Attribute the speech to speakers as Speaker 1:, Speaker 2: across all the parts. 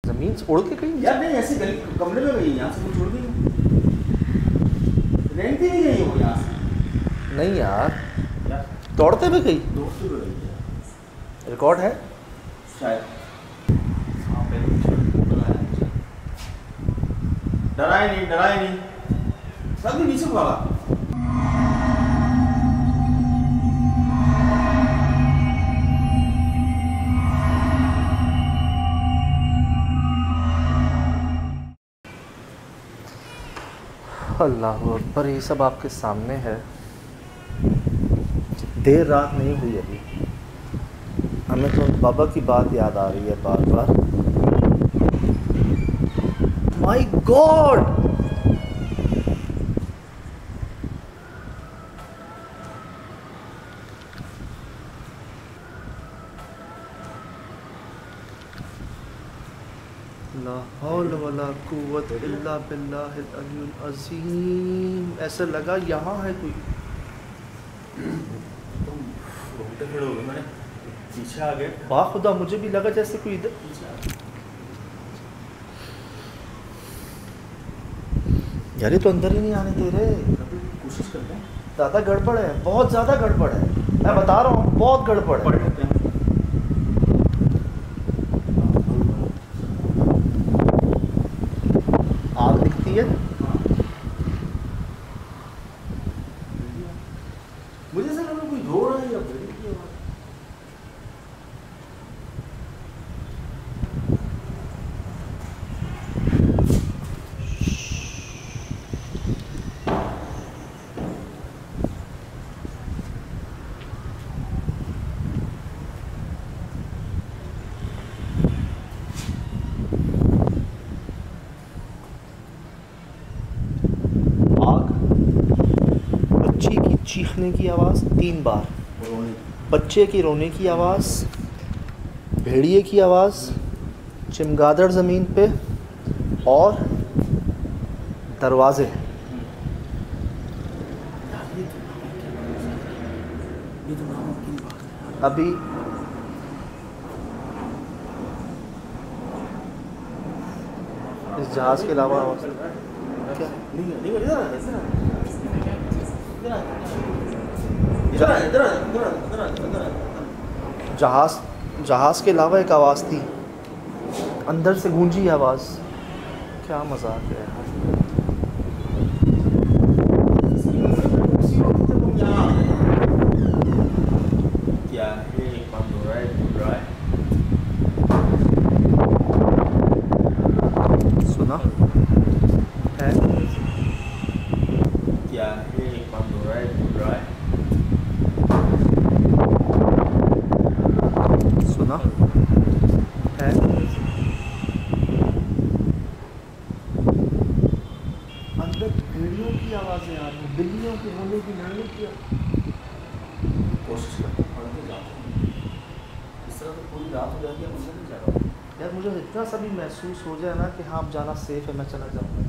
Speaker 1: जमीन से उड़ के कहीं
Speaker 2: यार नहीं, ऐसे गली कमरे में गई, यहाँ से कुछ उड़ गई, रेंट ही नहीं गई वो यहाँ से।
Speaker 1: नहीं यार, दौड़ते हुए गई,
Speaker 2: दोस्तों को गई है
Speaker 1: रिकॉर्ड है
Speaker 2: शायद। हाँ डराए नहीं सब नीचे भागा।
Speaker 1: अल्लाह अकबर, ये सब आपके सामने है। देर रात नहीं हुई अभी, हमें तो बाबा की बात याद आ रही है बार बार। माय गॉड, ला हौल वला कुव्वत इल्ला बिल्लाहिल अलियुल अज़ीम। ऐसा लगा यहाँ है कोई।
Speaker 2: तुम घूमते खड़े हो गए, मैंने पीछे आ गए।
Speaker 1: बाखुदा मुझे भी लगा जैसे कोई इधर। यार ये तो अंदर ही नहीं आने दे रहे।
Speaker 2: कोशिश करते हैं।
Speaker 1: ज़्यादा गड़बड़ है, बहुत ज़्यादा गड़बड़ है, मैं बता रहा हूँ, बहुत गड़बड़ है। आग दिखती है,
Speaker 2: मुझे ऐसा लगा कोई रो रहा है या फिर की आवाज़।
Speaker 1: चीखने की आवाज़ 3 बार, बच्चे की रोने की आवाज़, भेड़िए की आवाज़, चमगादड़ ज़मीन पे और दरवाज़े। अभी इस जहाज़ के अलावा क्या जहाज़ के अलावा एक आवाज़ थी, अंदर से गूंजी आवाज़। क्या मजाक है यार।
Speaker 2: क्या है, एक बात हो रहा है,
Speaker 1: सुना है
Speaker 2: क्या है, एक बात हो रहा है,
Speaker 1: सुना है अंदर भेड़ियों की आवाज़ें आ रही हैं, बिल्लियों की रोने की, लड़ने की।
Speaker 2: कोशिश करते हैं पढ़ के जाते हैं। इस तरह तो पूरी रात हो जाती है, मुझे नहीं जा रहा
Speaker 1: यार मुझे इतना सा भी महसूस हो जाए ना कि हाँ अब जाना सेफ है, मैं चला जाऊँगा।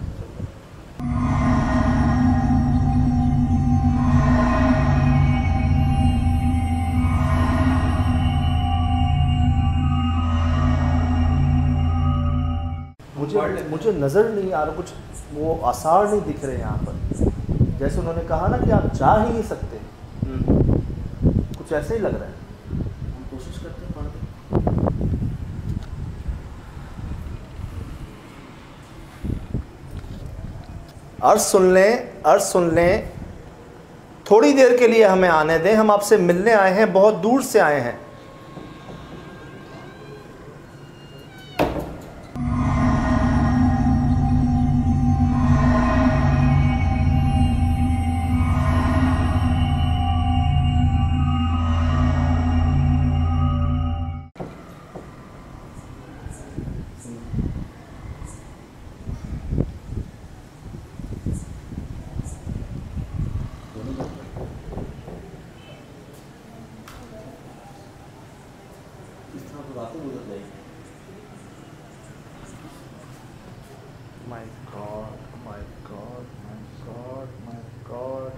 Speaker 1: मुझे नज़र नहीं आ रहा, कुछ वो आसार नहीं दिख रहे यहाँ पर। जैसे उन्होंने कहा ना कि आप जा ही नहीं सकते, कुछ ऐसे ही लग रहा है।
Speaker 2: हम कोशिश करते हैं पढ़ के।
Speaker 1: अर्ज़ सुन लें, थोड़ी देर के लिए हमें आने दें, हम आपसे मिलने आए हैं, बहुत दूर से आए हैं।
Speaker 2: बातें गुजर जाएगी।
Speaker 1: My God, my God, my God, my God.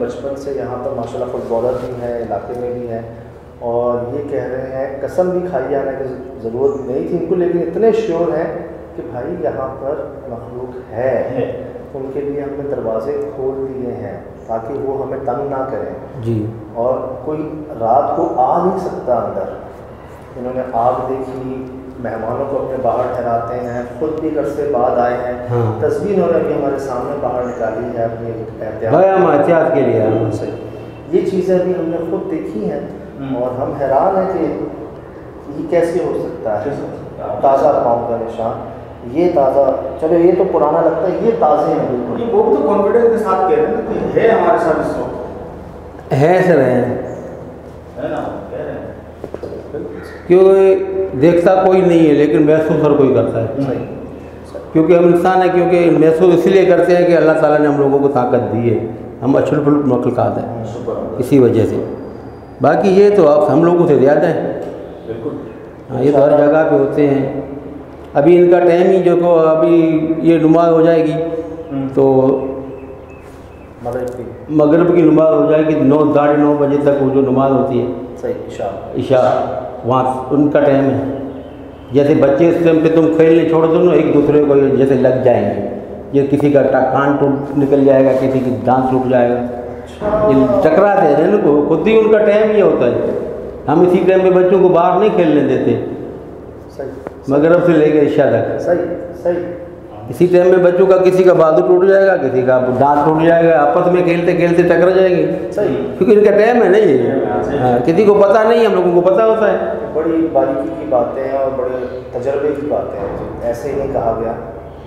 Speaker 1: बचपन से यहाँ पर माशाल्लाह फुटबॉलर भी हैं, इलाके में भी हैं, और ये कह रहे हैं कसम भी खाई जाने की ज़रूरत नहीं थी इनको, लेकिन इतने श्योर हैं कि भाई यहाँ पर मखलूक है। उनके लिए हमने दरवाजे खोल दिए हैं ताकि वो हमें तंग ना करें
Speaker 3: जी।
Speaker 1: और कोई रात को आ नहीं सकता अंदर। इन्होंने आग देखी, मेहमानों को अपने बाहर ठहराते हैं, खुद भी घर से बाद आए हैं।
Speaker 3: हाँ।
Speaker 1: तस्वीर उन्होंने अभी हमारे सामने बाहर निकाली है अपनी
Speaker 3: एहतियात के लिए।
Speaker 1: ये चीज़ें अभी हमने खुद देखी हैं और हम हैरान हैं कि ये कैसे हो सकता है। ताज़ा पाँव का निशान, ये ताज़ा, चलो ये तो पुराना लगता है, ये ताज़े हैं बिल्कुल।
Speaker 2: ये वो भी तो कॉन्फिडेंस के साथ कह रहे हैं ना कि है हमारे साथ इस वक्त,
Speaker 3: है सर, है
Speaker 2: ना, कह रहे हैं।
Speaker 3: क्योंकि देखता कोई नहीं है लेकिन महसूस हर कोई करता है।
Speaker 1: सही।
Speaker 3: क्योंकि हम इंसान है, क्योंकि महसूस इसलिए करते हैं कि अल्लाह ताला ने हम लोगों को ताकत दी है, हम अछूत फुलूत मखलूक़ात हैं इसी वजह से। बाकी ये तो आप हम लोगों से ज़्यादा है।
Speaker 2: बिल्कुल।
Speaker 3: हाँ, ये तो हर जगह पे होते हैं। अभी इनका टाइम ही जो को अभी ये नमाज हो जाएगी तो मगरिब की नमाज हो जाएगी 9 साढ़े 9 बजे तक वो जो नमाज होती है
Speaker 1: सही,
Speaker 3: इशा, वहाँ उनका टाइम है। जैसे बच्चे इस टाइम पे तुम खेलने छोड़ दो ना, एक दूसरे को जैसे लग जाएंगे, ये किसी का कान टूट निकल जाएगा, किसी की दांत टूट जाएगा, ये टकराते हैं इनको, खुद ही उनका टाइम ये होता है। हम इसी टाइम में बच्चों को बाहर नहीं खेलने देते, मगरिब से लेकर इशा तक।
Speaker 1: सही।
Speaker 3: इसी टाइम में बच्चों का किसी का बाजू टूट जाएगा, किसी का दांत टूट जाएगा, आपस में खेलते खेलते टकरा जाएंगे।
Speaker 1: सही।
Speaker 3: क्योंकि इनका टाइम है ना ये। हाँ, किसी को पता नहीं, हम लोगों को पता होता है।
Speaker 1: बड़ी बारीकी की बातें हैं और बड़े तजर्बे की बातें हैं। ऐसे ही नहीं कहा गया,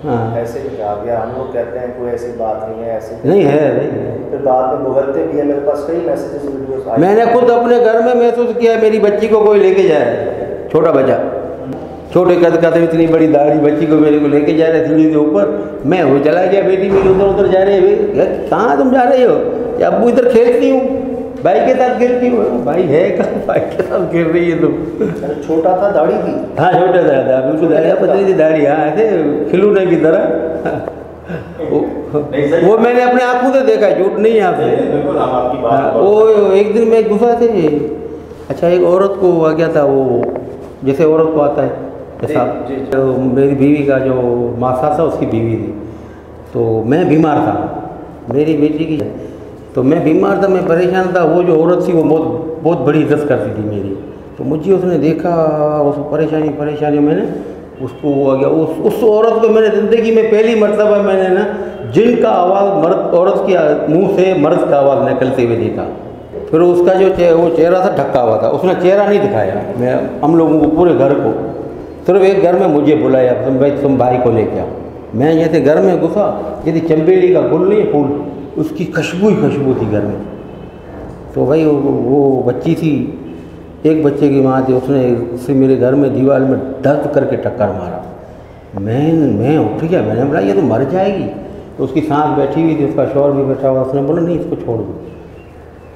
Speaker 3: हाँ,
Speaker 1: ऐसे नहीं कहा गया। हम लोग कहते हैं कोई ऐसी बात नहीं है, ऐसे
Speaker 3: नहीं है भाई।
Speaker 1: फिर बाद में भुगतते भी है। मेरे पास कई मैसेजेस वीडियोस आए।
Speaker 3: मैंने खुद अपने घर में महसूस किया, मेरी बच्ची को कोई लेके जाए, छोटा बच्चा, छोटे कद का था, इतनी बड़ी दाढ़ी, बच्ची को मेरे को लेके जा रहे सीढ़ी के ऊपर, मैं वो चला गया, बेटी मेरी उधर उधर जा रही है, कहाँ तुम जा रहे हो? या अब्बू इधर खेलती हूँ, भाई के साथ खेलती हूँ। भाई है कहाँ, भाई के साथ खेल रही है तुम?
Speaker 1: छोटा था, दाढ़ी थी।
Speaker 3: हाँ, छोटा था, बिल्कुल दाढ़ी, पतली थी दाढ़ी, हाँ ऐसे खिलौने की तरह। वो मैंने अपने आंखों से देखा है, झूठ नहीं है आपसे। वो एक दिन मैं गुस्सा थे, अच्छा एक औरत को आ गया था, वो जैसे औरत को आता है ऐसा, तो मेरी बीवी का जो मासा था उसकी बीवी थी, तो मैं बीमार था, मेरी बेटी की, तो मैं बीमार था, मैं परेशान था। वो जो औरत थी वो बहुत बड़ी इज्जत करती थी मेरी, तो मुझे उसने देखा, उस परेशानी मैंने उसको वो आ गया, उस औरत को मैंने ज़िंदगी में पहली मर्तबा मैंने ना जिन का आवाज़ मर्द, औरत के मुंह से मर्द का आवाज़ निकलते हुए देखा। फिर उसका जो वो चेहरा था ढका हुआ था, उसने चेहरा नहीं दिखाया मैं हम लोगों को, पूरे घर को, सिर्फ एक घर में मुझे बुलाया, तुम भाई को लेके आओ। मैं जैसे घर में घुसा, यदि चंबेली का गुल नहीं फूल, उसकी खुशबू ही खुशबू थी घर में। तो भाई वो बच्ची थी, एक बच्चे की माँ थी, उसने मेरे घर में दीवार में दर्द करके टक्कर मारा। मैं उठ गया, मैंने बोला ये तो मर जाएगी। तो उसकी सांस बैठी हुई थी, उसका शौहर भी बैठा हुआ, उसने बोला नहीं इसको छोड़ दो।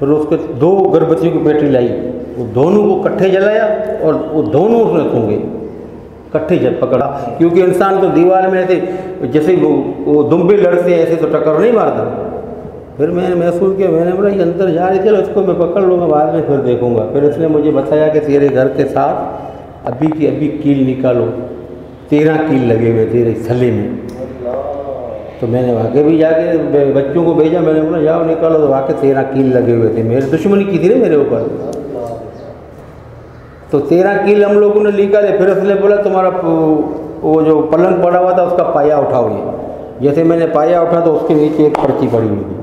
Speaker 3: फिर उसके 2 गर्भवतियों की पेटी लाई, वो दोनों को इकट्ठे जलाया और वो दोनों उसने सूंघे, इकट्ठे जब पकड़ा, क्योंकि इंसान तो दीवार में ऐसे जैसे वो दुम्बे लड़ते हैं ऐसे तो टक्कर नहीं मारता। फिर मैंने महसूस किया, मैंने बोला ये अंदर जा रही, चलो इसको मैं पकड़ लूँगा, बाद में फिर देखूँगा। फिर इसने मुझे बताया कि तेरे घर के साथ अभी की अभी कील निकालो, 13 कील लगे हुए तेरे थले में। तो मैंने वहाँ के भी जाके बच्चों को भेजा, मैंने बोला जाओ निकालो, तो वहाँ के 13 कील लगे हुए थे, मेरे दुश्मनी की थी ना मेरे ऊपर। तो 13 कील हम लोगों ने निकाले। फिर उसने बोला तुम्हारा वो जो पलंग पड़ा हुआ था उसका पाया उठाओ। ये जैसे मैंने पाया उठा तो उसके नीचे एक पर्ची पड़ी हुई थी,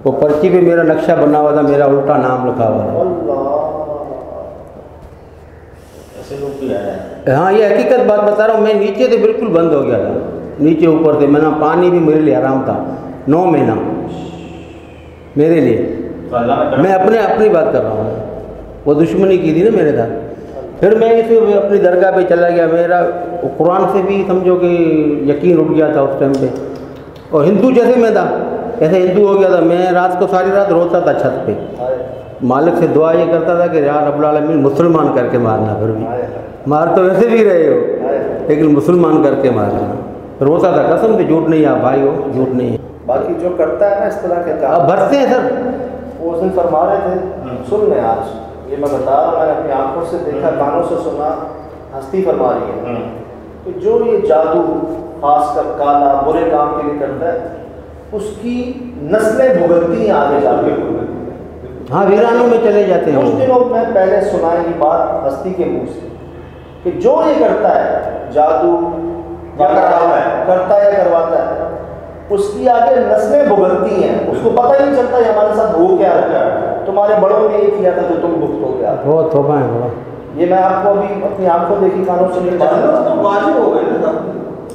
Speaker 3: वो पर्ची पे मेरा नक्शा बना हुआ था, मेरा उल्टा नाम लिखा हुआ था।
Speaker 2: ऐसे लोग भी आए।
Speaker 3: हाँ, ये हकीकत बात बता रहा हूँ। मैं नीचे से बिल्कुल बंद हो गया था, नीचे ऊपर से। मैंने पानी भी मेरे लिए आराम था, 9 महीना मेरे लिए। मैं अपनी बात कर रहा हूँ, वो दुश्मनी की थी ना मेरे साथ। फिर मैं इसे अपनी दरगाह पे चला गया, मेरा कुरान से भी समझो कि यकीन उठ गया था उस टाइम पे, और हिंदू जैसे मैं था, ऐसे हिंदू हो गया था। मैं रात को सारी रात रोता था छत पे, मालिक से दुआ ये करता था कि यार रब्बुल आलमीन मुसलमान करके मारना, फिर भी मार तो वैसे भी रहे हो लेकिन मुसलमान करके मारना। रोता था कसम से, झूठ नहीं है भाई, हो झूठ नहीं है।
Speaker 1: बाकी जो करता है ना इस तरह के काम,
Speaker 3: अब भरते हैं सर।
Speaker 1: वो उस दिन फरमा रहे थे, सुन लें आज ये मैं बता रहा हूँ, मैंने अपनी आंखों से देखा, कानों से सुना, हस्ती फरमा रही है कि जो ये जादू खासकर काला बुरे काम के लिए करता है उसकी नस्लें भुगतती हैं आगे जाके।
Speaker 3: हाँ, वीरानों में चले जाते हैं।
Speaker 1: कुछ दिनों में पहले सुनाई ये बात हस्ती के मुंह से कि जो ये करता है जादू करता है या करवाता है उसकी आगे नस्लें भुगतती हैं, उसको पता ही नहीं चलता है हमारे साथ हो क्या रहा है। तुम्हारे बड़ों ने ये किया था जो तुम भुगत हो गया।
Speaker 3: बहुत तौबा है बड़ा।
Speaker 1: ये मैं आपको अभी अपनी आंखों देखी कानों से नहीं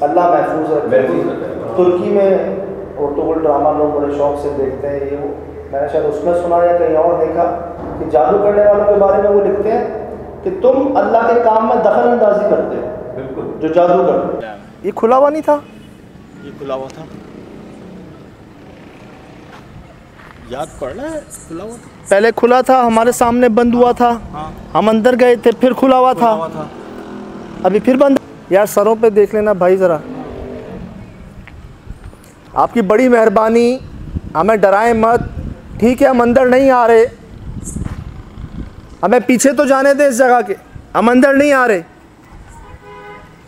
Speaker 1: अल्लाह महफूज रखे। तुर्की में पोर्टुगल ड्रामा लोग बड़े शौक से देखते हैं। ये वो मैंने शायद उसमें सुना या कहीं और देखा कि जादू करने वालों के बारे में वो लिखते हैं कि तुम अल्लाह के काम में दखल अंदाजी करते हो। बिल्कुल, जो जादू करते हैं। ये खुला हुआ नहीं था,
Speaker 2: ये खुला हुआ था, याद पड़ रहा है, खुला हुआ था।
Speaker 1: पहले खुला था, हमारे सामने बंद हुआ था।
Speaker 2: हाँ।
Speaker 1: हम अंदर गए थे, फिर खुला हुआ था, अभी फिर बंद। यार सरों पे देख लेना भाई ज़रा, आपकी बड़ी मेहरबानी, हमें डराएं मत, ठीक है? हम अंदर नहीं आ रहे, हमें पीछे तो जाने दें इस जगह के, हम अंदर नहीं आ रहे,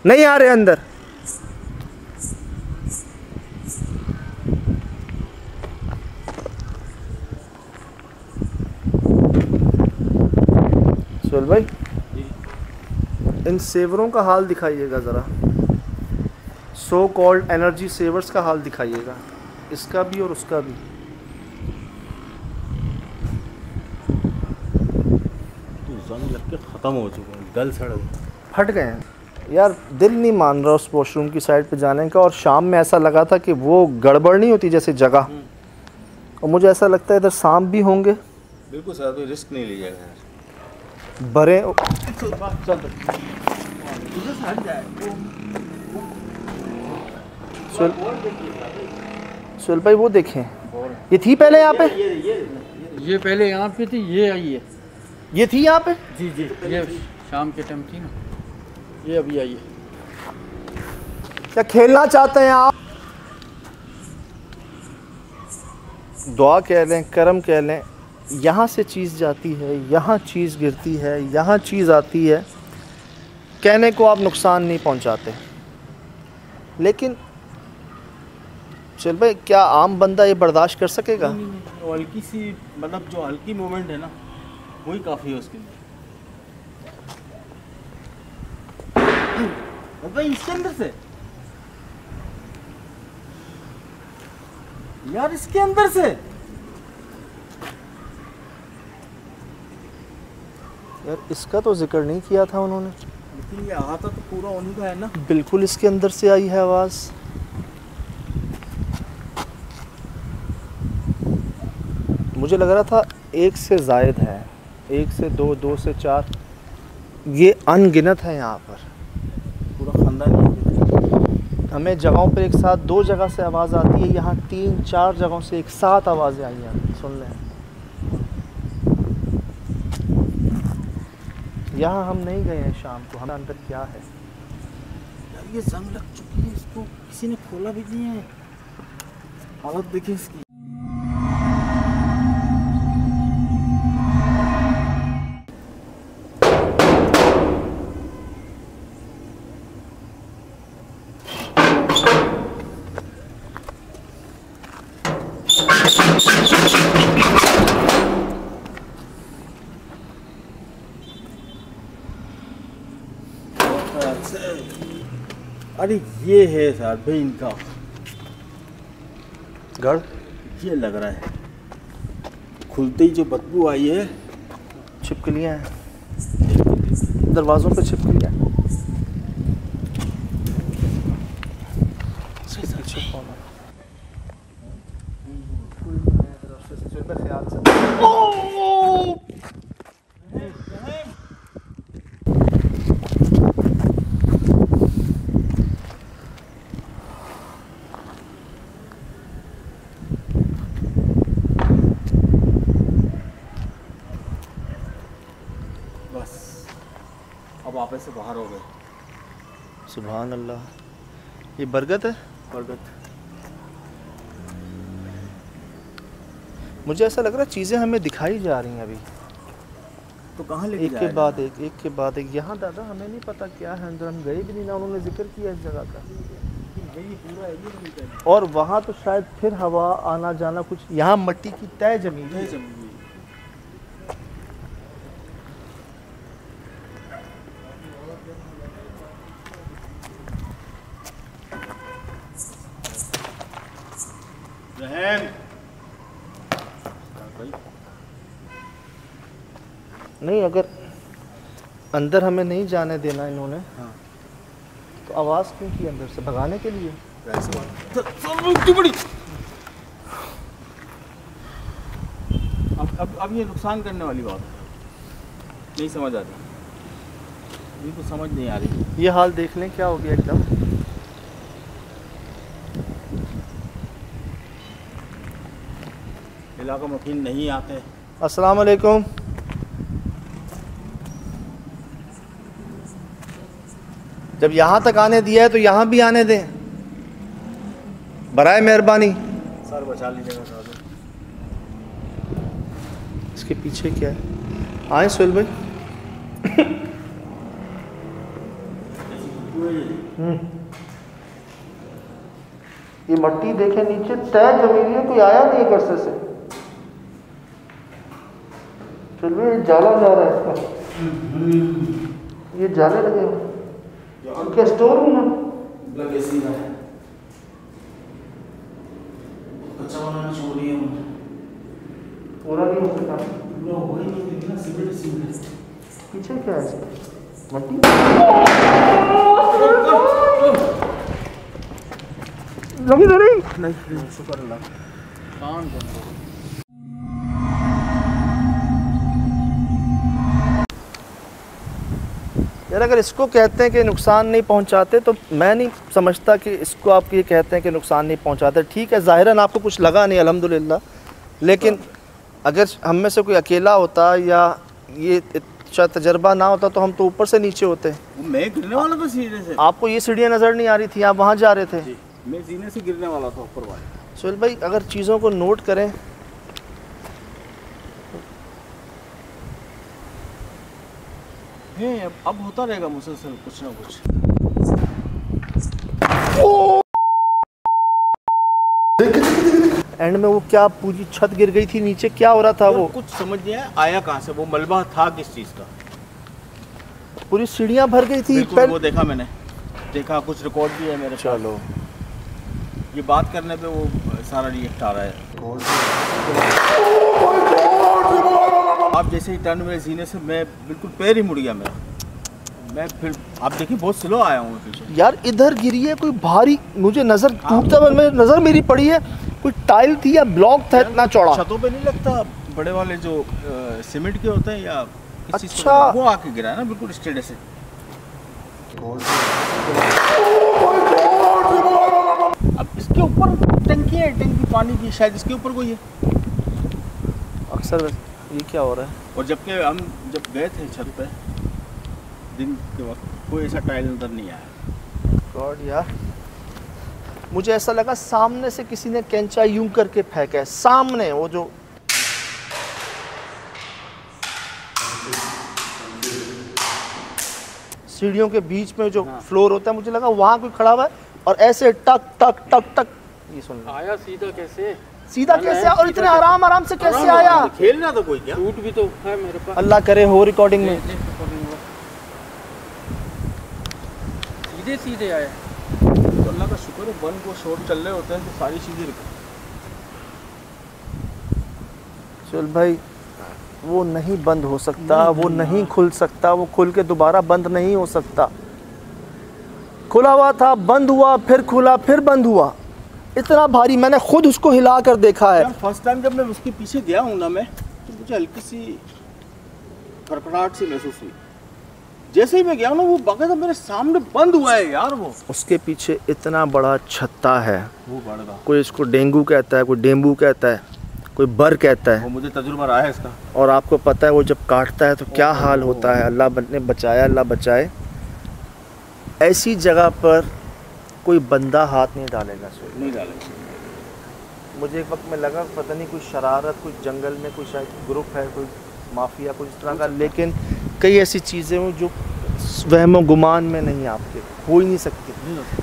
Speaker 1: नहीं आ रहे अंदर। सुहेल भाई, इन सेवरों का हाल दिखाइएगा ज़रा, सो कॉल्ड एनर्जी सेवर्स का हाल दिखाइएगा, इसका भी और उसका भी।
Speaker 2: तो जंग लग के ख़त्म हो चुके हैं, गल सड़
Speaker 1: फट गए हैं। यार दिल नहीं मान रहा उस वॉशरूम की साइड पे जाने का, और शाम में ऐसा लगा था कि वो गड़बड़ नहीं होती जैसे जगह, और मुझे ऐसा लगता है इधर सांप भी होंगे।
Speaker 2: बिल्कुल सर, अभी रिस्क नहीं लीजिएगा यार।
Speaker 1: भरे सुहेल भाई वो देखें, ये थी पहले यहाँ पे,
Speaker 4: ये पहले यहाँ पे थी, ये आई है।
Speaker 1: ये थी यहाँ पे?
Speaker 4: जी जी, ये शाम के टाइम थी ना, ये अभी आई है।
Speaker 1: क्या खेलना चाहते हैं आप? दुआ कह लें, करम कह लें, यहाँ से चीज़ जाती है, यहाँ चीज़ गिरती है, यहाँ चीज़ आती है, कहने को आप नुकसान नहीं पहुँचाते, लेकिन चल भाई क्या आम बंदा ये बर्दाश्त कर सकेगा?
Speaker 2: नहीं, हल्की सी, मतलब जो हल्की मूवमेंट है ना वही काफ़ी है उसके लिए। भाई इसके अंदर से यार, इसके अंदर से
Speaker 1: यार इसका तो जिक्र नहीं किया था उन्होंने,
Speaker 2: लेकिन ये आता तो पूरा उन्हीं का है ना।
Speaker 1: बिल्कुल इसके अंदर से आई है आवाज़। मुझे लग रहा था एक से ज़ायद है, एक से दो, दो से चार, ये अनगिनत है यहाँ पर,
Speaker 2: पूरा खानदान है।
Speaker 1: हमें जगहों पर एक साथ दो जगह से आवाज़ आती है, यहाँ 3-4 जगहों से एक साथ आवाज़ें आई हैं। सुन लें, यहाँ हम नहीं गए हैं शाम को, हमें अंदर क्या है
Speaker 2: यार, ये जंग लग चुकी है, इसको किसी ने खोला भी नहीं है। हालत देखिए इसकी। अरे ये है सर भाई इनका
Speaker 1: घर,
Speaker 2: ये लग रहा है खुलते ही जो बदबू आई है,
Speaker 1: छिपकलियाँ हैं दरवाज़ों पे, छिपकलियाँ।
Speaker 2: अब आप ऐसे बाहर हो गए।
Speaker 1: सुभान अल्लाह। ये बरगद है?
Speaker 2: बरगद।
Speaker 1: मुझे ऐसा लग रहा है चीज़ें हमें दिखाई जा रही हैं अभी,
Speaker 2: तो कहाँ लेके
Speaker 1: एक
Speaker 2: जा
Speaker 1: के
Speaker 2: रहे
Speaker 1: बाद
Speaker 2: हैं?
Speaker 1: एक के बाद एक। यहाँ दादा हमें नहीं पता क्या है अंदर, हम गए भी नहीं ना, उन्होंने जिक्र किया इस जगह का।
Speaker 2: ये पूरा एरिया नहीं है।
Speaker 1: और वहाँ तो शायद फिर हवा आना जाना कुछ, यहाँ मट्टी की तय जमी हुई है। नहीं, अगर अंदर हमें नहीं जाने देना इन्होंने,
Speaker 2: हाँ।
Speaker 1: तो आवाज़ क्यों की अंदर से? भगाने के लिए?
Speaker 2: अब ये नुकसान करने वाली बात है, नहीं समझ आ रही, ये तो समझ नहीं आ रही।
Speaker 1: ये हाल देख लें क्या हो गया एकदम।
Speaker 2: इलाका मकीन नहीं आते।
Speaker 1: अस्सलाम वालेकुम। जब यहाँ तक आने दिया है तो यहाँ भी आने दें, बराए मेहरबानी।
Speaker 2: सर बचा लीजिएगा सर।
Speaker 1: इसके पीछे क्या है? आए सोहेल भाई। ये मट्टी देखे नीचे तय जमी हुई है, कोई आया नहीं एक अरसे से। चल भाई जाला जा रहा है इसका, ये जाले लगे हुए। क्या स्टोर रूम है?
Speaker 2: लगे सीधा है। कच्चा बनाना छोड़ दिया हमने।
Speaker 1: पूरा नहीं हो सकता।
Speaker 2: पूरा हो ही नहीं देखना, सीमेंट।
Speaker 1: पीछे क्या है इसका? मट्टी। जमी तो नहीं।
Speaker 2: शुक्र अल्लाह।
Speaker 4: कान बंद हो।
Speaker 1: यार अगर इसको कहते हैं कि नुकसान नहीं पहुंचाते, तो मैं नहीं समझता कि इसको आप ये कहते हैं कि नुकसान नहीं पहुंचाते। ठीक है, ज़ाहिरन आपको कुछ लगा नहीं अल्हम्दुलिल्लाह, लेकिन अगर हम में से कोई अकेला होता या ये अच्छा तजर्बा ना होता तो हम तो ऊपर से नीचे होते।
Speaker 2: मैं गिरने वाला था सीढ़ी से।
Speaker 1: आपको ये सीढ़ियाँ नज़र नहीं आ रही थी, आप वहाँ जा रहे थे।
Speaker 2: मैं सीने से गिरने वाला था ऊपर वाले।
Speaker 1: सोहेल भाई अगर चीज़ों को नोट करें,
Speaker 2: अब होता रहेगा मुसलसल कुछ ना कुछ।
Speaker 1: एंड में वो क्या पूरी छत गिर गई थी नीचे, क्या हो रहा था? वो
Speaker 2: कुछ समझ नहीं आया कहाँ से, वो मलबा था किस चीज़ का?
Speaker 1: पूरी सीढ़ियाँ भर गई थी।
Speaker 2: वो देखा मैंने, देखा, कुछ रिकॉर्ड भी है मेरे।
Speaker 1: चलो
Speaker 2: ये बात करने पे वो सारा रिएक्ट आ रहा है। आप जैसे ही टर्न मेरे सीने से, मैं बिल्कुल पैर ही मुड़ गया मेरा। मैं फिर आप देखिए बहुत स्लो आया हूँ पीछे।
Speaker 1: यार इधर गिरी है कोई भारी, मुझे नजर टूटता हुआ नजर मेरी पड़ी है, कोई टाइल थी या ब्लॉक था इतना चौड़ा।
Speaker 2: छतों पे नहीं लगता, बड़े वाले जो सीमेंट के होते हैं या किस चीज़
Speaker 1: अच्छा,
Speaker 2: वो आके गिरा है ना बिल्कुल स्ट्रेट ऐसे। अब इसके ऊपर टंकी है, टंकी पानी की, शायद इसके ऊपर कोई है।
Speaker 1: अक्सर ये क्या हो रहा है?
Speaker 2: और जबकि हम जब गए थे छत पे दिन के वक्त, कोई ऐसा टाइल नजर नहीं आया।
Speaker 1: गॉड यार, मुझे ऐसा लगा सामने से किसी ने कैंचा यूं करके फेंका है, सामने वो जो सीढ़ियों के बीच में जो फ्लोर होता है, मुझे लगा वहां कोई खड़ा हुआ है और ऐसे टक टक टक टक। ये सुन
Speaker 4: आया सीधा कैसे?
Speaker 1: सीधा कैसे और इतने आराम आराम से कैसे आया?
Speaker 2: खेलना तो कोई क्या?
Speaker 4: सूट भी तो है मेरे पास।
Speaker 1: अल्लाह करे हो रिकॉर्डिंग में।
Speaker 4: सीधे सीधे आया।
Speaker 2: तो अल्लाह का शुक्र है, वन को शॉट चल रहे होते हैं तो सारी चीज़ें।
Speaker 1: चल भाई, वो नहीं बंद हो सकता, वो नहीं खुल सकता, वो खुल के दोबारा बंद नहीं हो सकता। खुला हुआ था, बंद हुआ, फिर खुला, फिर बंद हुआ। इतना भारी, मैंने खुद उसको हिला कर देखा है।
Speaker 2: फर्स्ट टाइम जब मैं उसके पीछे गया हूँ ना मैं, तो मुझे हल्की सी कड़कड़ाहट सी महसूस हुई। जैसे ही मैं गया ना, वो बाकायदा मेरे सामने बंद हुआ है यार। वो
Speaker 1: उसके पीछे इतना बड़ा छत्ता है,
Speaker 2: वो बड़ा,
Speaker 1: कोई इसको डेंगू कहता है, कोई डेम्बू कहता है। कोई बर कहता है,
Speaker 2: वो मुझे तजुर्बा रहा है इसका।
Speaker 1: और आपको पता है वो जब काटता है तो क्या हाल होता है। अल्लाह ने बचाया, अल्लाह बचाए। ऐसी जगह पर कोई बंदा हाथ नहीं डालेगा।
Speaker 2: नहीं डालेगा।
Speaker 1: मुझे एक वक्त में लगा पता नहीं कोई शरारत, कोई जंगल में कोई शायद ग्रुप है, कोई माफिया, कोई इस तरह का, लेकिन कई ऐसी चीज़ें हैं जो वहमो गुमान में नहीं, आपके हो ही नहीं सकती।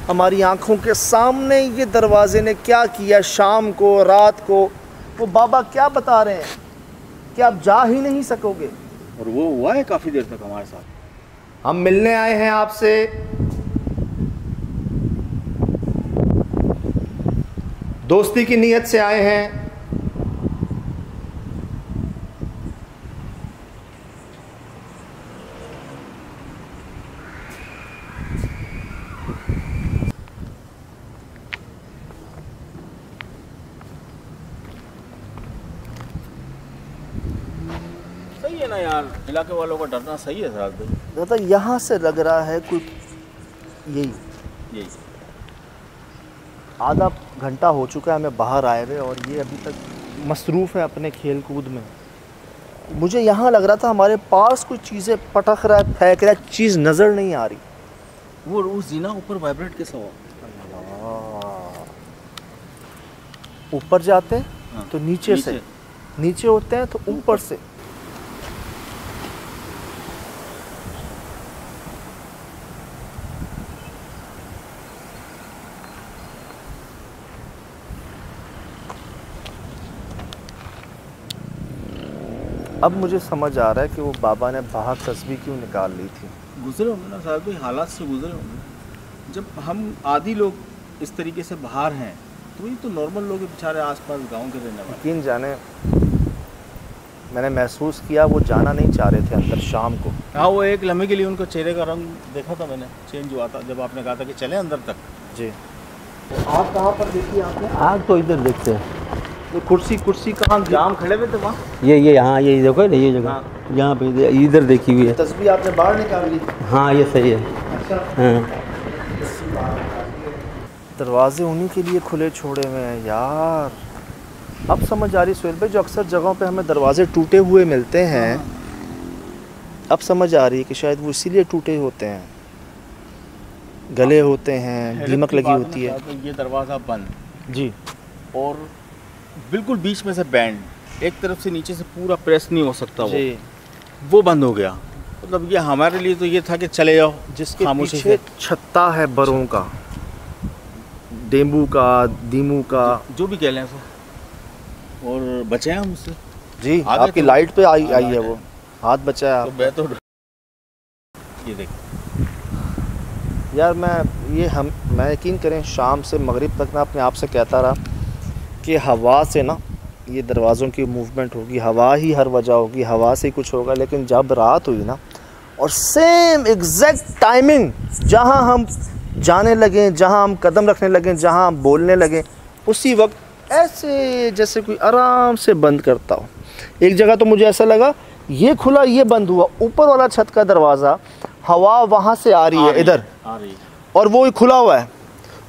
Speaker 1: हमारी आंखों के सामने ये दरवाजे ने क्या किया, शाम को, रात को। वो बाबा क्या बता रहे हैं कि आप जा ही नहीं सकोगे।
Speaker 2: और वो हुआ है काफ़ी देर तक हमारे साथ।
Speaker 1: हम मिलने आए हैं आपसे, दोस्ती की नीयत से आए हैं।
Speaker 2: सही है ना यार, इलाके वालों का डरना सही है सर।
Speaker 1: दादा यहाँ से लग रहा है कोई यही आधा घंटा हो चुका है हमें बाहर आए हुए, और ये अभी तक मसरूफ़ है अपने खेल कूद में। मुझे यहाँ लग रहा था हमारे पास कोई चीज़ें पटक रहा है, फेंक रहा है, चीज़ नज़र नहीं आ रही।
Speaker 2: वो जीना ऊपर वाइब्रेट कैसा हुआ?
Speaker 1: ऊपर जाते हैं
Speaker 2: हाँ,
Speaker 1: तो नीचे से, नीचे होते हैं तो ऊपर से। अब मुझे समझ आ रहा है कि वो बाबा ने बाहर तस्वीर क्यों निकाल ली थी।
Speaker 2: गुजरे होंगे ना साहब, कोई हालात से गुजरे होंगे। जब हम आदि लोग इस तरीके से बाहर हैं तो ये तो नॉर्मल लोग बेचारे आसपास गांव के रहने वाले।
Speaker 1: यकीन जाने मैंने महसूस किया वो जाना नहीं चाह रहे थे अंदर शाम को।
Speaker 2: हाँ, वो एक लम्हे के लिए उनका चेहरे का रंग देखा था मैंने, चेंज हुआ था जब आपने कहा था कि चले अंदर तक।
Speaker 1: जी। आग कहाँ पर देखी आपने?
Speaker 3: आग तो इधर देखते हैं।
Speaker 1: ये कुर्सी कहाँ?
Speaker 2: जाम खड़े हुए थे वहाँ।
Speaker 3: ये यहाँ ये देखो ना, ये जगह यहाँ पे इधर देखी हुई है।
Speaker 1: तस्वीर आपने बाहर निकाल ली?
Speaker 3: हाँ ये सही है।
Speaker 1: अच्छा।
Speaker 3: हाँ
Speaker 1: दरवाजे उन्हीं के लिए खुले छोड़े हुए हैं यार। अब समझ आ रही सुहेल भाई, जो अक्सर जगहों पे हमें दरवाजे टूटे हुए मिलते हैं, अब समझ आ रही है कि शायद वो इसीलिए टूटे होते हैं, गले होते हैं, दीमक लगी होती है।
Speaker 2: तो ये दरवाज़ा बंद
Speaker 1: जी,
Speaker 2: और बिल्कुल बीच में से बैंड, एक तरफ से नीचे से पूरा प्रेस नहीं हो सकता
Speaker 1: जी।
Speaker 2: वो बंद हो गया। मतलब ये हमारे लिए तो ये था कि चले जाओ,
Speaker 1: जिसके
Speaker 2: खामोशी
Speaker 1: पीछे
Speaker 2: से।
Speaker 1: छत्ता है बरों का, डेम्बू का, दीमू का,
Speaker 2: जो भी कह लें सो, और बचे हैं हम उससे।
Speaker 1: जी
Speaker 2: आगे
Speaker 1: आपकी
Speaker 2: तो-
Speaker 1: लाइट पे आई
Speaker 2: हाँ,
Speaker 1: है वो, हाथ बचा है
Speaker 2: तो
Speaker 1: आप।
Speaker 2: मैं तो ये देख,
Speaker 1: यार मैं यकीन करें शाम से मगरिब तक मैं अपने आप से कहता रहा कि हवा से ना ये दरवाज़ों की मूवमेंट होगी, हवा ही हर वजह होगी, हवा से ही कुछ होगा। लेकिन जब रात हुई ना, और सेम एग्जैक्ट टाइमिंग, जहाँ हम जाने लगे, जहाँ हम कदम रखने लगे, जहाँ हम बोलने लगे, उसी वक्त ऐसे जैसे कोई आराम से बंद करता हो। एक जगह तो मुझे ऐसा लगा ये खुला, ये बंद हुआ, ऊपर वाला छत का दरवाज़ा, हवा वहाँ से आ रही है इधर,
Speaker 2: आ रही है,
Speaker 1: और वो खुला हुआ है,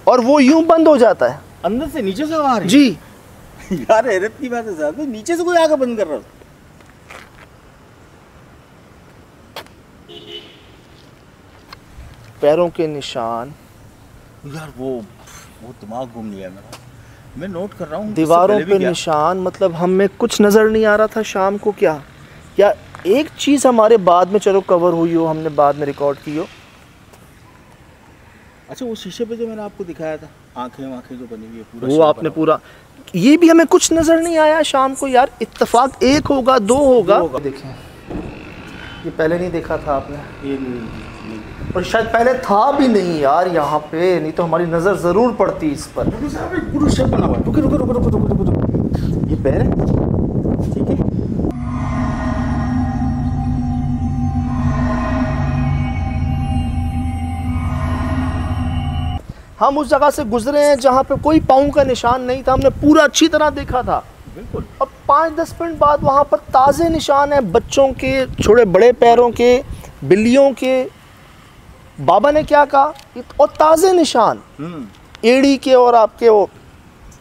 Speaker 1: और वो यूं बंद हो जाता है
Speaker 2: अंदर से नीचे से आ रही है।
Speaker 1: जी।
Speaker 2: यार हैरत की बात है साहब, नीचे से कोई आगे बंद कर रहा है।
Speaker 1: पैरों के निशान,
Speaker 2: यार वो दिमाग घूम लिया मेरा। मैं नोट कर रहा हूँ
Speaker 1: दीवारों पे निशान, मतलब हमें कुछ नज़र नहीं आ रहा था शाम को। क्या या एक चीज़ हमारे बाद में चलो कवर हुई हो, हमने बाद में रिकॉर्ड की हो।
Speaker 2: अच्छा, वो शीशे पे जो मैंने आपको दिखाया था, आंखें जो बनी हुई है, पूरा
Speaker 1: वो
Speaker 2: शेप
Speaker 1: आपने
Speaker 2: बना।
Speaker 1: पूरा, ये भी हमें कुछ नज़र नहीं आया शाम को यार। इत्तेफाक एक होगा, दो होगा। देखें, ये पहले नहीं देखा था आपने,
Speaker 2: ये नहीं।
Speaker 1: और शायद पहले था भी नहीं यार यहाँ पे, नहीं तो हमारी नज़र ज़रूर पड़ती इस पर।
Speaker 2: पूरा शेप बना हुआ है। रुको, ये पैर है, ठीक है।
Speaker 1: हम उस जगह से गुजरे हैं जहाँ पे कोई पाँव का निशान नहीं था, हमने पूरा अच्छी तरह देखा था।
Speaker 2: बिल्कुल।
Speaker 1: और 5-10 मिनट बाद वहाँ पर ताज़े निशान हैं, बच्चों के, छोटे बड़े पैरों के, बिल्लियों के। बाबा ने क्या कहा, और ताज़े निशान एड़ी के और आपके वो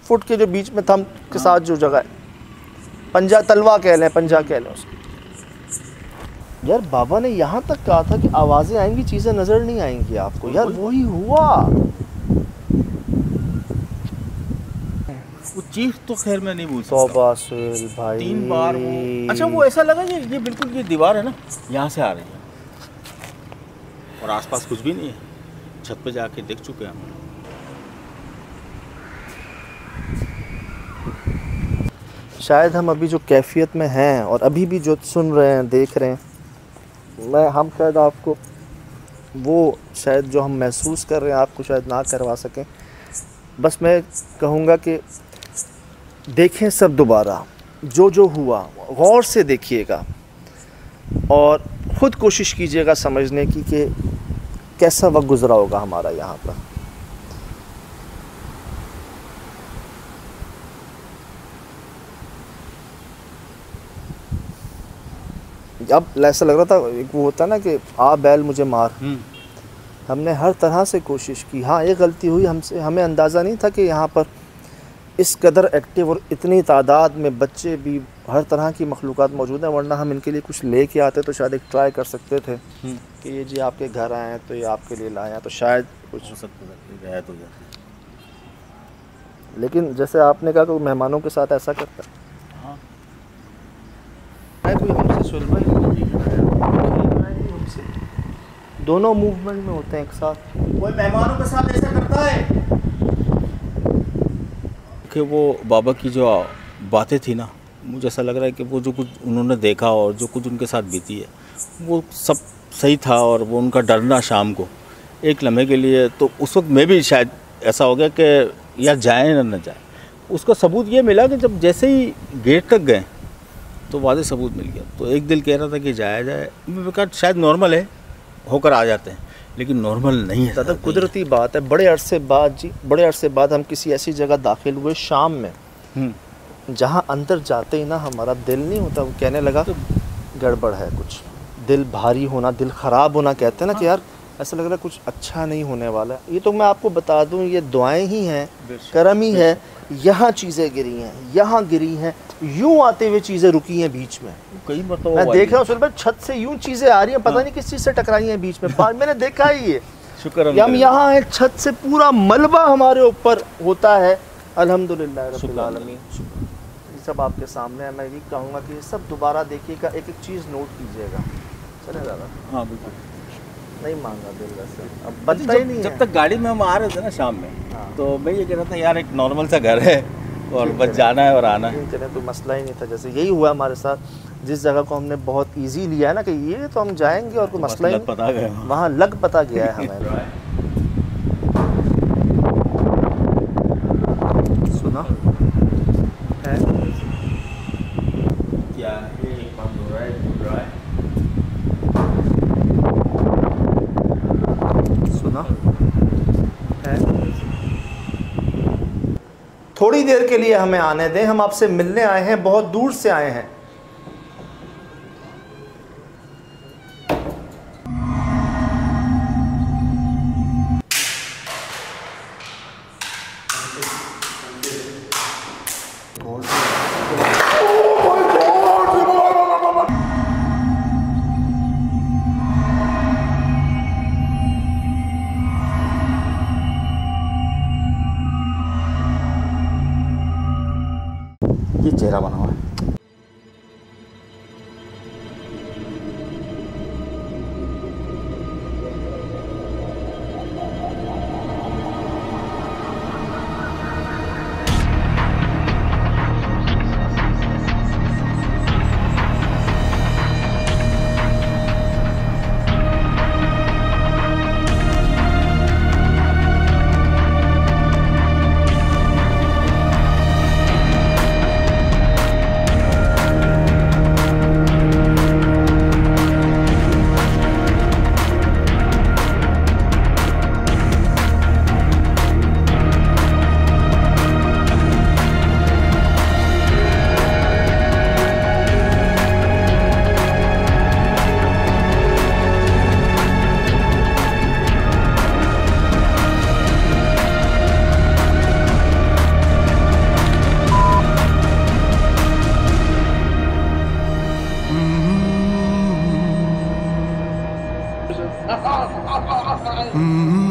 Speaker 1: फुट के जो बीच में थंब के साथ जो जगह है, पंजा तलवा कह लें, पंजा कह लें उसको। यार बाबा ने यहाँ तक कहा था कि आवाज़ें आएंगी, चीज़ें नज़र नहीं आएंगी आपको। यार वही हुआ।
Speaker 2: वो चीख तो खैर मैं नहीं भूल सकता।
Speaker 1: तौबा सुहेल भाई,
Speaker 2: 3 बार वो, अच्छा वो ऐसा लगा ये बिल्कुल ये दीवार है ना, यहाँ से आ रही है और आसपास कुछ भी नहीं है। छत पे जाके देख चुके हैं हम।
Speaker 1: शायद हम अभी जो कैफियत में हैं और अभी भी जो सुन रहे हैं, देख रहे हैं, हम शायद आपको वो शायद जो हम महसूस कर रहे हैं आपको शायद ना करवा सकें। बस मैं कहूँगा कि देखें सब दोबारा, जो हुआ गौर से देखिएगा और ख़ुद कोशिश कीजिएगा समझने की कि कैसा वक्त गुज़रा होगा हमारा यहाँ पर। अब ऐसा लग रहा था, एक वो होता है ना कि आ बैल मुझे मार। हमने हर तरह से कोशिश की। हाँ, ये गलती हुई हमसे, हमें अंदाज़ा नहीं था कि यहाँ पर इस कदर एक्टिव और इतनी तादाद में बच्चे भी, हर तरह की मखलूक़ात मौजूद हैं। वरना हम इनके लिए कुछ ले के आते तो शायद एक ट्राई कर सकते थे कि ये जी आपके घर आए हैं तो ये आपके लिए लाए हैं, तो शायद कुछ हो सकता है। लेकिन जैसे आपने कहा कि मेहमानों के साथ ऐसा करता है। कोई हमसे सुन भाई, दोनों मूवमेंट में होते हैं एक साथ।
Speaker 2: कोई मेहमानों के साथ ऐसा करता है कि वो बाबा की जो बातें थी ना, मुझे ऐसा लग रहा है कि वो जो कुछ उन्होंने देखा और जो कुछ उनके साथ बीती है वो सब सही था। और वो उनका डरना शाम को एक लम्हे के लिए, तो उस वक्त मैं भी शायद ऐसा हो गया कि यार जाएं ना जाए। उसका सबूत ये मिला कि जब जैसे ही गेट तक गए तो वादे सबूत मिल गया। तो एक दिल कह रहा था कि जाया जाए, मैं कहा शायद नॉर्मल है, होकर आ जाते हैं, लेकिन नॉर्मल नहीं है।
Speaker 1: ज़्यादा कुदरती बात है। बड़े अरसे बाद जी, बड़े अरसे बाद हम किसी ऐसी जगह दाखिल हुए शाम में जहाँ अंदर जाते ही ना हमारा दिल नहीं होता, वो कहने लगा तो गड़बड़ है कुछ, दिल भारी होना, दिल ख़राब होना कहते हैं ना कि यार ऐसा लग रहा है कुछ अच्छा नहीं होने वाला है। ये तो मैं आपको बता दूं, ये दुआएं ही हैं, करम ही है। यहाँ चीज़ें गिरी हैं, यहाँ गिरी हैं, यूँ आते हुए चीज़ें रुकी हैं बीच में।
Speaker 2: कई मरतबा
Speaker 1: मैं देख रहा हूँ सुन, छत से यूँ चीज़ें आ रही हैं, पता नहीं किस चीज़ से टकराई हैं बीच में। मैंने देखा ही है।
Speaker 2: शुक्र
Speaker 1: हम यहाँ हैं, छत से पूरा मलबा हमारे ऊपर होता है। अल्हम्दुलिल्लाह रब्बिल आलमीन। ये सब आपके सामने है। मैं ये कहूँगा कि ये सब दोबारा देखिएगा, एक एक चीज़ नोट कीजिएगा। चले दादा?
Speaker 2: हाँ बिल्कुल।
Speaker 1: नहीं मांगा दिल वैसे, अब बनता ही नहीं।
Speaker 2: जब तक गाड़ी में हम आ रहे थे ना शाम में, तो मैं ये कह रहा था यार एक नॉर्मल सा घर है और बस जाना है और आना है।
Speaker 1: चले तो मसला ही नहीं था। जैसे यही हुआ हमारे साथ, जिस जगह को हमने बहुत इजी लिया है ना कि ये तो हम जाएंगे और कोई मसला ही नहीं,
Speaker 2: पता गया
Speaker 1: वहाँ लग पता गया है हमें। सुना है
Speaker 2: क्या है, एक बंद हो रहा है, घूम रहा है।
Speaker 1: सुना है। थोड़ी देर के लिए हमें आने दें, हम आपसे मिलने आए हैं, बहुत दूर से आए हैं।
Speaker 2: ये चेहरा बना हुआ है।
Speaker 5: Mm-hmm.